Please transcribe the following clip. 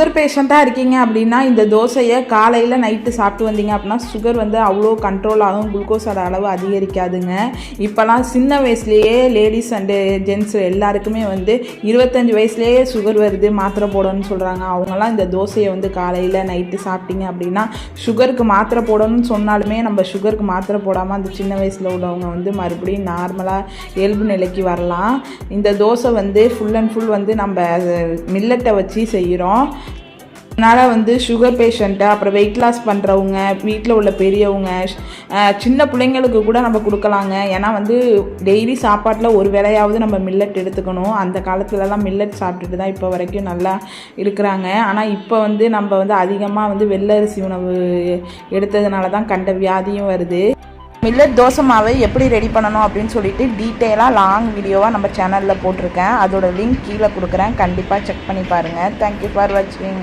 Sugar பேஷண்ட்டாக இருக்கீங்க அப்படின்னா இந்த தோசையை காலையில் நைட்டு சாப்பிட்டு வந்தீங்க அப்படின்னா சுகர் வந்து அவ்வளோ கண்ட்ரோல் ஆகும், குளுக்கோஸோட அளவு அதிகரிக்காதுங்க. இப்போலாம் சின்ன வயசுலேயே லேடிஸ் அண்டு ஜென்ட்ஸ் எல்லாருக்குமே வந்து 25 வயசுலேயே சுகர் வருது, மாத்திரை போடணும்னு சொல்கிறாங்க. அவங்களாம் இந்த தோசையை வந்து காலையில் நைட்டு சாப்பிட்டீங்க அப்படின்னா சுகருக்கு மாத்திரை போடணும்னு சொன்னாலுமே நம்ம சுகருக்கு மாத்திரை போடாமல் அந்த சின்ன வயசில் உள்ளவங்க வந்து மறுபடியும் நார்மலாக இயல்பு நிலைக்கு வரலாம். இந்த தோசை வந்து ஃபுல் அண்ட் ஃபுல் வந்து நம்ம மில்லட்டை வச்சு செய்கிறோம். அதனால் வந்து சுகர் பேஷண்ட்டு, அப்புறம் வெயிட் லாஸ் பண்ணுறவங்க, வீட்டில் உள்ள பெரியவங்க, சின்ன பிள்ளைங்களுக்கு கூட நம்ம கொடுக்கலாங்க. ஏன்னா வந்து டெய்லி சாப்பாட்டில் ஒரு வேளையாவது நம்ம மில்லட் எடுத்துக்கணும். அந்த காலத்துலலாம் மில்லட் சாப்பிட்டுட்டு தான் இப்போ வரைக்கும் நல்லா இருக்கிறாங்க. ஆனால் இப்போ வந்து நம்ம வந்து அதிகமாக வந்து வெள்ளை அரிசி உணவு எடுத்ததுனால தான் கண்ட வியாதியும் வருது. மில்லட் தோசை மாவை எப்படி ரெடி பண்ணணும் அப்படின்னு சொல்லிட்டு டீட்டெயிலாக லாங் வீடியோவாக நம்ம சேனலில் போட்டிருக்கேன். அதோட லிங்க் கீழே கொடுக்குறேன், கண்டிப்பாக செக் பண்ணி பாருங்கள். தேங்க்யூ ஃபார் வாட்சிங்.